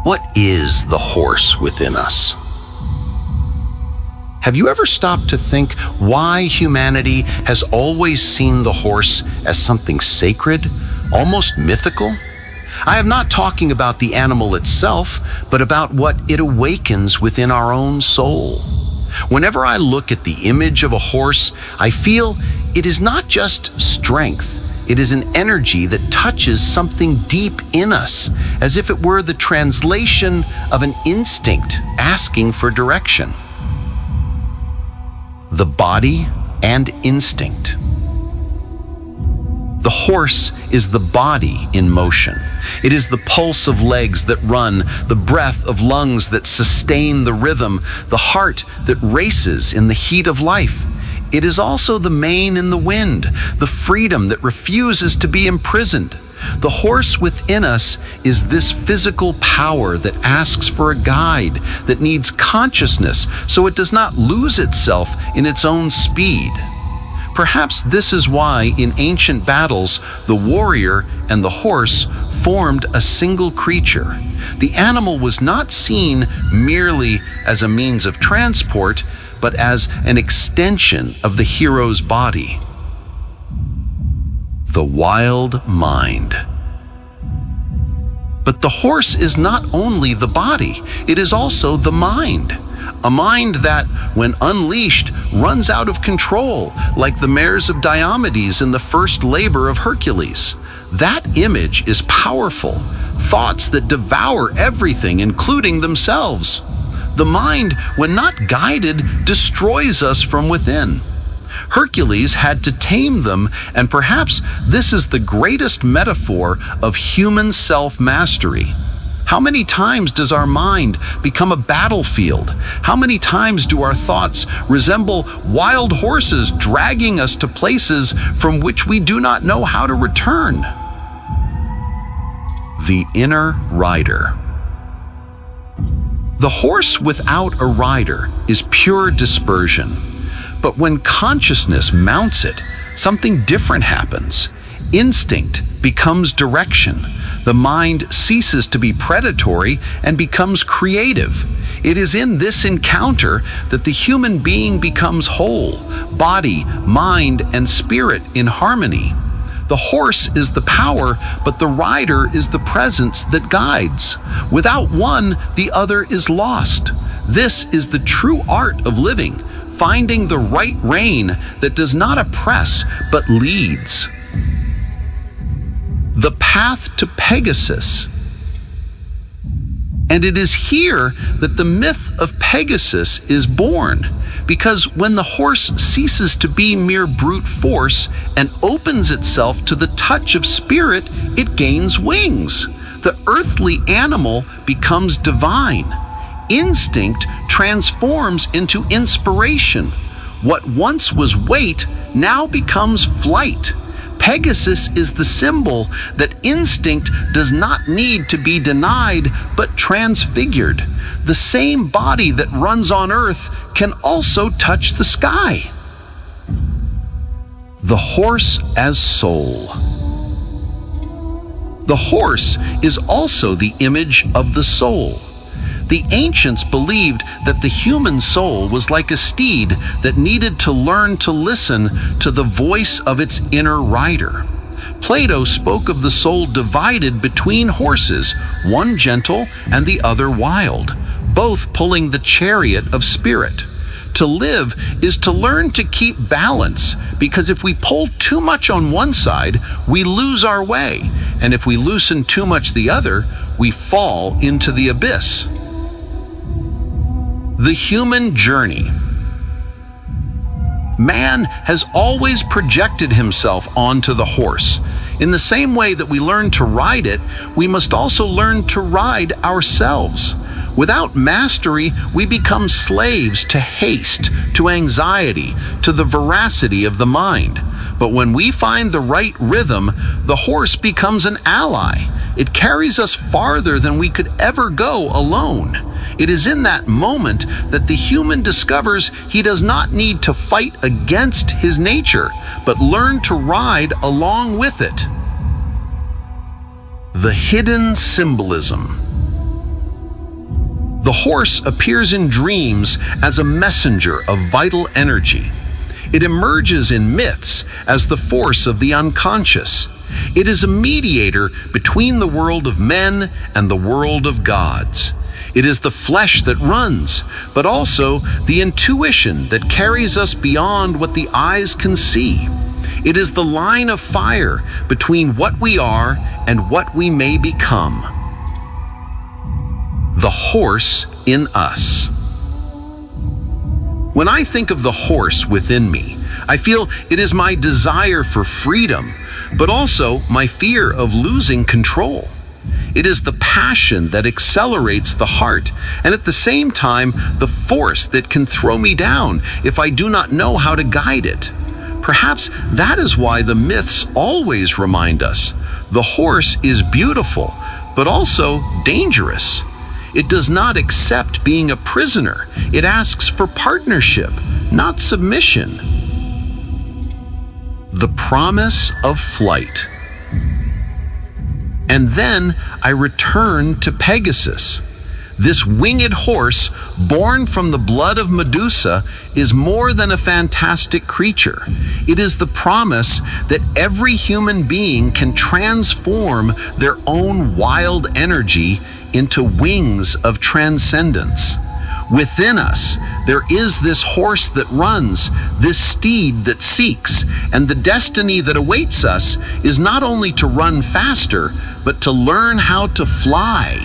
What is the horse within us? Have you ever stopped to think why humanity has always seen the horse as something sacred, almost mythical? I am not talking about the animal itself, but about what it awakens within our own soul. Whenever I look at the image of a horse, I feel it is not just strength. It is an energy that touches something deep in us, as if it were the translation of an instinct asking for direction. The body and instinct. The horse is the body in motion. It is the pulse of legs that run, the breath of lungs that sustain the rhythm, the heart that races in the heat of life. It is also the mane in the wind, the freedom that refuses to be imprisoned. The horse within us is this physical power that asks for a guide, that needs consciousness so it does not lose itself in its own speed. Perhaps this is why in ancient battles, the warrior and the horse formed a single creature. The animal was not seen merely as a means of transport, but as an extension of the hero's body. The wild mind. But the horse is not only the body, it is also the mind. A mind that, when unleashed, runs out of control, like the mares of Diomedes in the first labor of Hercules. That image is powerful. Thoughts that devour everything, including themselves. The mind, when not guided, destroys us from within. Hercules had to tame them, and perhaps this is the greatest metaphor of human self-mastery. How many times does our mind become a battlefield? How many times do our thoughts resemble wild horses dragging us to places from which we do not know how to return? The inner rider. The horse without a rider is pure dispersion. But when consciousness mounts it, something different happens. Instinct becomes direction. The mind ceases to be predatory and becomes creative. It is in this encounter that the human being becomes whole, body, mind, and spirit in harmony. The horse is the power, but the rider is the presence that guides. Without one, the other is lost. This is the true art of living, finding the right rein that does not oppress, but leads. The path to Pegasus. And it is here that the myth of Pegasus is born, because when the horse ceases to be mere brute force and opens itself to the touch of spirit, it gains wings. The earthly animal becomes divine. Instinct transforms into inspiration. What once was weight now becomes flight. Pegasus is the symbol that instinct does not need to be denied, but transfigured. The same body that runs on earth can also touch the sky. The horse as soul. The horse is also the image of the soul. The ancients believed that the human soul was like a steed that needed to learn to listen to the voice of its inner rider. Plato spoke of the soul divided between horses, one gentle and the other wild, both pulling the chariot of spirit. To live is to learn to keep balance, because if we pull too much on one side, we lose our way, and if we loosen too much the other, we fall into the abyss. The human journey. Man has always projected himself onto the horse. In the same way that we learn to ride it, we must also learn to ride ourselves. Without mastery, we become slaves to haste, to anxiety, to the veracity of the mind. But when we find the right rhythm, the horse becomes an ally. It carries us farther than we could ever go alone. It is in that moment that the human discovers he does not need to fight against his nature, but learn to ride along with it. The hidden symbolism. The horse appears in dreams as a messenger of vital energy. It emerges in myths as the force of the unconscious. It is a mediator between the world of men and the world of gods. It is the flesh that runs, but also the intuition that carries us beyond what the eyes can see. It is the line of fire between what we are and what we may become. The horse in us. When I think of the horse within me, I feel it is my desire for freedom, but also my fear of losing control. It is the passion that accelerates the heart, and at the same time, the force that can throw me down if I do not know how to guide it. Perhaps that is why the myths always remind us the horse is beautiful, but also dangerous. It does not accept being a prisoner. It asks for partnership, not submission. The promise of flight. And then I return to Pegasus. This winged horse, born from the blood of Medusa, is more than a fantastic creature. It is the promise that every human being can transform their own wild energy into wings of transcendence. Within us, there is this horse that runs, this steed that seeks, and the destiny that awaits us is not only to run faster, but to learn how to fly.